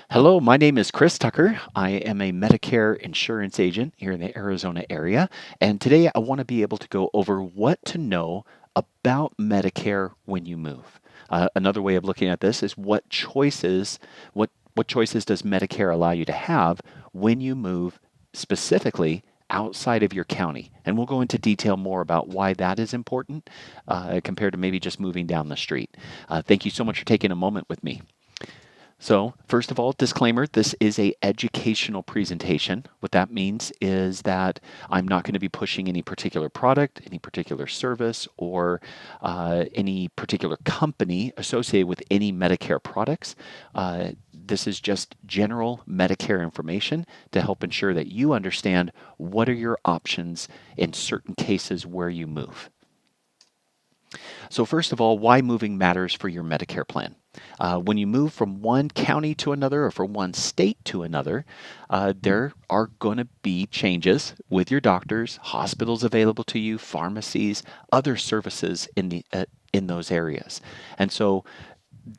Hello, my name is Chris Tucker. I am a Medicare insurance agent here in the Arizona area, and today I want to be able to go over what to know about Medicare when you move. Another way of looking at this is what choices does Medicare allow you to have when you move specifically outside of your county? And we'll go into detail more about why that is important compared to maybe just moving down the street. Thank you so much for taking a moment with me. So, first of all, disclaimer, this is a educational presentation. What that means is that I'm not going to be pushing any particular product, any particular service, or any particular company associated with any Medicare products. This is just general Medicare information to help ensure that you understand what are your options in certain cases where you move. So, first of all, why moving matters for your Medicare plan. When you move from one county to another or from one state to another, there are going to be changes with your doctors, hospitals available to you, pharmacies, other services in those areas. And so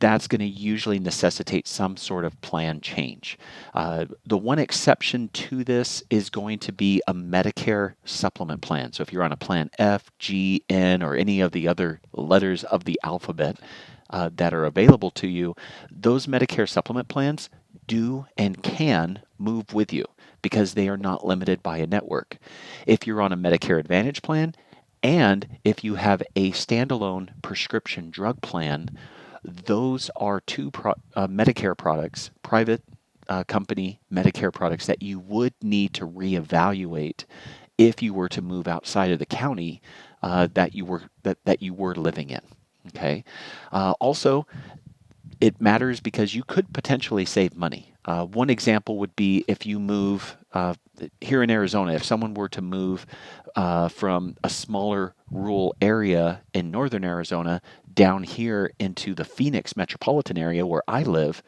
that's going to usually necessitate some sort of plan change. The one exception to this is going to be a Medicare supplement plan. So if you're on a plan F, G, N, or any of the other letters of the alphabet that are available to you, those Medicare supplement plans do and can move with you because they are not limited by a network. If you're on a Medicare Advantage plan, and if you have a standalone prescription drug plan, those are two Medicare products, private company Medicare products that you would need to reevaluate if you were to move outside of the county that you were living in. Okay. Also, it matters because you could potentially save money. One example would be if you move here in Arizona, if someone were to move from a smaller rural area in northern Arizona down here into the Phoenix metropolitan area where I live,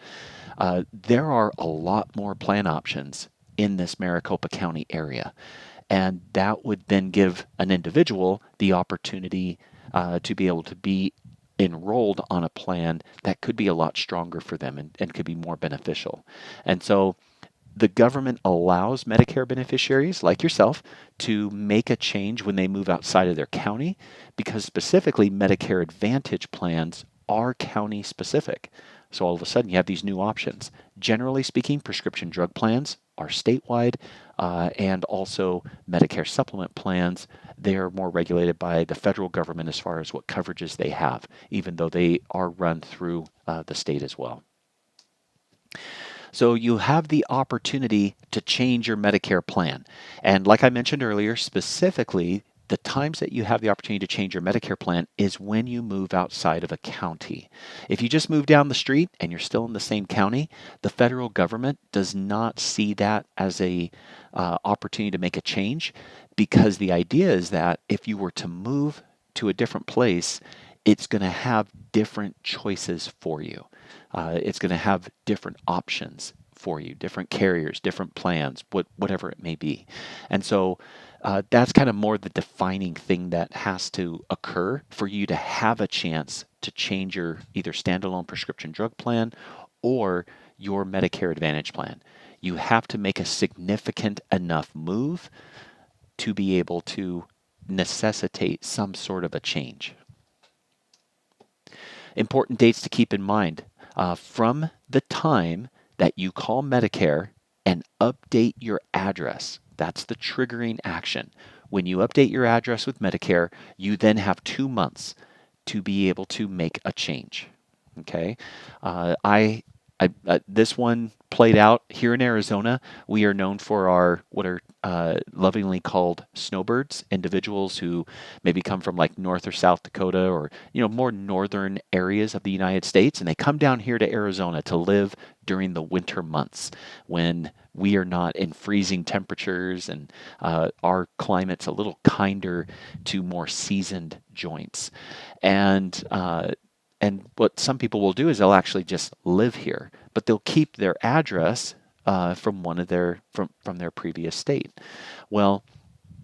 there are a lot more plan options in this Maricopa County area. And that would then give an individual the opportunity to be able to be enrolled on a plan that could be a lot stronger for them and could be more beneficial. And so the government allows Medicare beneficiaries like yourself to make a change when they move outside of their county because specifically Medicare Advantage plans are county specific. So all of a sudden you have these new options. Generally speaking, prescription drug plans are statewide, and also Medicare supplement plans, they are more regulated by the federal government as far as what coverages they have, even though they are run through the state as well. So you have the opportunity to change your Medicare plan. And like I mentioned earlier, specifically, the times that you have the opportunity to change your Medicare plan is when you move outside of a county. If you just move down the street and you're still in the same county, the federal government does not see that as a opportunity to make a change because the idea is that if you were to move to a different place, it's going to have different choices for you. It's going to have different options for you, different carriers, different plans, whatever it may be. And so that's kind of more the defining thing that has to occur for you to have a chance to change your either standalone prescription drug plan or your Medicare Advantage plan. You have to make a significant enough move to be able to necessitate some sort of a change. Important dates to keep in mind. From the time that you call Medicare and update your address, that's the triggering action. When you update your address with Medicare, you then have 2 months to be able to make a change. Okay, this one played out here in Arizona. We are known for our what are lovingly called snowbirds, individuals who maybe come from like North or South Dakota or more northern areas of the United States, and they come down here to Arizona to live during the winter months when we are not in freezing temperatures and our climate's a little kinder to more seasoned joints. And what some people will do is they'll actually just live here, but they'll keep their address from from their previous state. Well,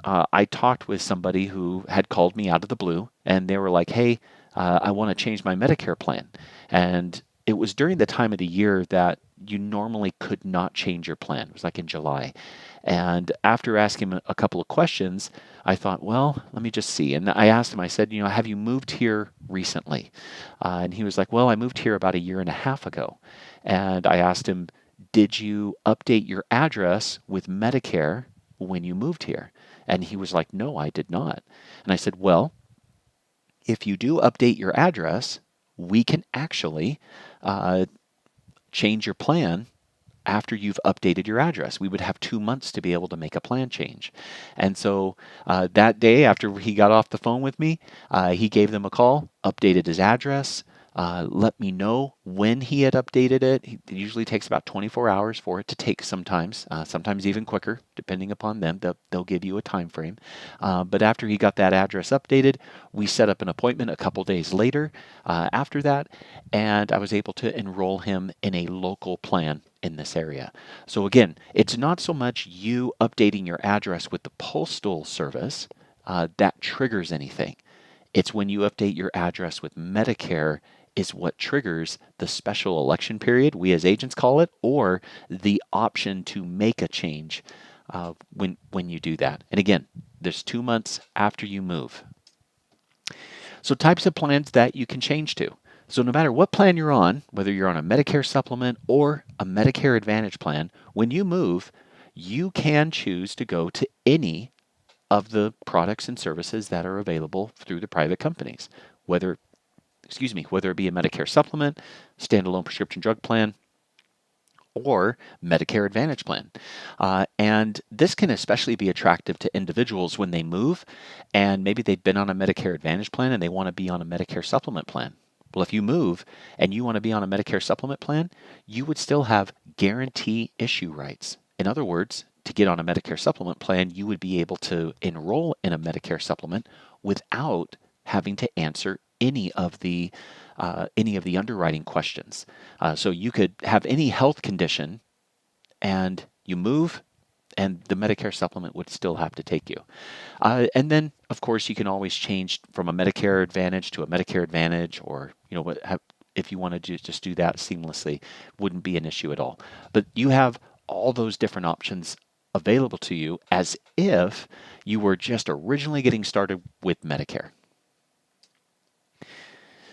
I talked with somebody who had called me out of the blue, and they were like, "Hey, I want to change my Medicare plan." And it was during the time of the year that you normally could not change your plan. It was like in July. And after asking him a couple of questions, I thought, well, let me just see. And I asked him, I said, have you moved here recently? And he was like, well, I moved here about a year and a half ago. And I asked him, did you update your address with Medicare when you moved here? And he was like, no, I did not. And I said, well, if you do update your address, we can actually change your plan after you've updated your address. We would have 2 months to be able to make a plan change. And so that day, after he got off the phone with me, he gave them a call, updated his address, let me know when he had updated it. It usually takes about 24 hours for it to take sometimes, sometimes even quicker, depending upon them. They'll give you a time frame. But after he got that address updated, we set up an appointment a couple days later after that, and I was able to enroll him in a local plan in this area. So again, it's not so much you updating your address with the postal service that triggers anything. It's when you update your address with Medicare is what triggers the special election period, we as agents call it, or the option to make a change when you do that. And again, there's 2 months after you move. So types of plans that you can change to. So no matter what plan you're on, whether you're on a Medicare supplement or a Medicare Advantage plan, when you move, you can choose to go to any of the products and services that are available through the private companies, whether it be a Medicare supplement, standalone prescription drug plan, or Medicare Advantage plan. And this can especially be attractive to individuals when they move and maybe they've been on a Medicare Advantage plan and they want to be on a Medicare supplement plan. Well, if you move and you want to be on a Medicare supplement plan, you would still have guarantee issue rights. In other words, to get on a Medicare supplement plan, you would be able to enroll in a Medicare supplement without having to answer any of the underwriting questions. So you could have any health condition and you move and the Medicare supplement would still have to take you. And then, of course, you can always change from a Medicare Advantage to a Medicare Advantage, or if you want to just do that seamlessly, wouldn't be an issue at all. But you have all those different options available to you as if you were just originally getting started with Medicare.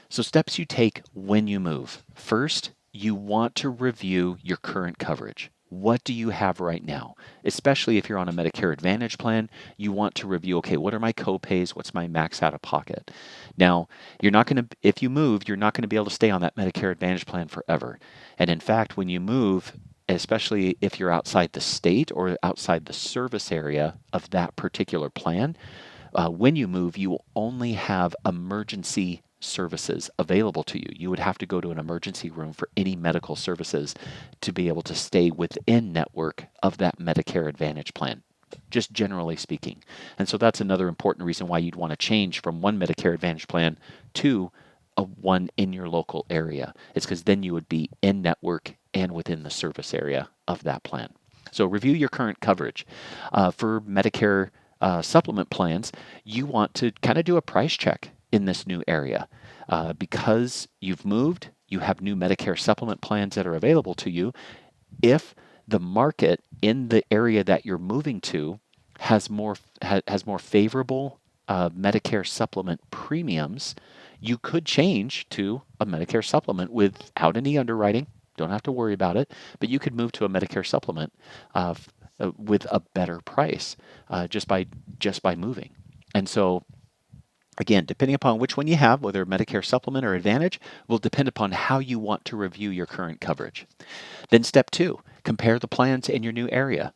So steps you take when you move. First, you want to review your current coverage. What do you have right now? Especially if you're on a Medicare Advantage plan, you want to review, okay, what are my co-pays? What's my max out of pocket? Now, if you move, you're not going to be able to stay on that Medicare Advantage plan forever. And in fact, when you move, especially if you're outside the state or outside the service area of that particular plan, when you move, you will only have emergency services available to you. You would have to go to an emergency room for any medical services to be able to stay within network of that Medicare Advantage plan, just generally speaking. And so that's another important reason why you'd want to change from one Medicare Advantage plan to one in your local area. It's because then you would be in network and within the service area of that plan. So review your current coverage. For Medicare supplement plans, you want to kind of do a price check in this new area. Because you've moved, you have new Medicare supplement plans that are available to you. If the market in the area that you're moving to has more favorable Medicare supplement premiums, you could change to a Medicare supplement without any underwriting. Don't have to worry about it, but you could move to a Medicare supplement with a better price just by moving. And so, again, depending upon which one you have, whether Medicare Supplement or Advantage, will depend upon how you want to review your current coverage. Then step 2, compare the plans in your new area.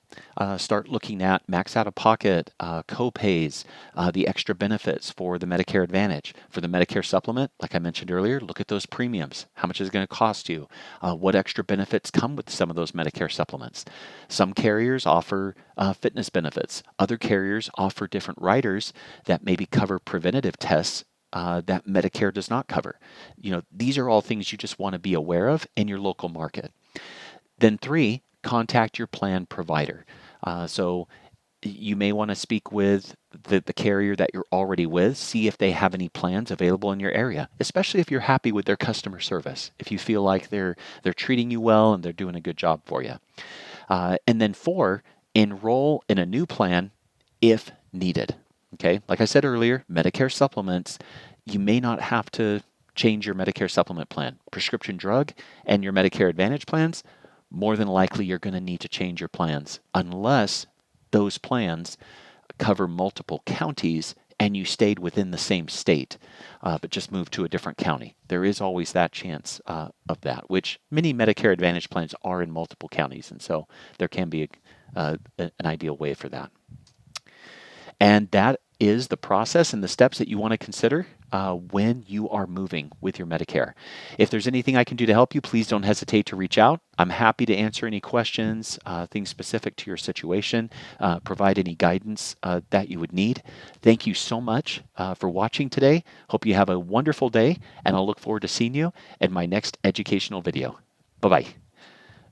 Start looking at max out-of-pocket, co-pays, the extra benefits for the Medicare Advantage. For the Medicare Supplement, like I mentioned earlier, look at those premiums. How much is it going to cost you? What extra benefits come with some of those Medicare supplements? Some carriers offer fitness benefits. Other carriers offer different riders that maybe cover preventative tests that Medicare does not cover. These are all things you just want to be aware of in your local market. Then 3, contact your plan provider. So You may want to speak with the carrier that you're already with, see if they have any plans available in your area, especially if you're happy with their customer service, if you feel like they're treating you well and they're doing a good job for you. And then four, enroll in a new plan if needed. Okay, like I said earlier, Medicare supplements, you may not have to change your Medicare supplement plan. Prescription drug and your Medicare Advantage plans, more than likely you're going to need to change your plans unless those plans cover multiple counties and you stayed within the same state, but just moved to a different county. There is always that chance of that, which many Medicare Advantage plans are in multiple counties, and so there can be an ideal way for that. And that is the process and the steps that you want to consider when you are moving with your Medicare. If there's anything I can do to help you, please don't hesitate to reach out. I'm happy to answer any questions, things specific to your situation, provide any guidance that you would need. Thank you so much for watching today. Hope you have a wonderful day, and I'll look forward to seeing you in my next educational video. Bye-bye.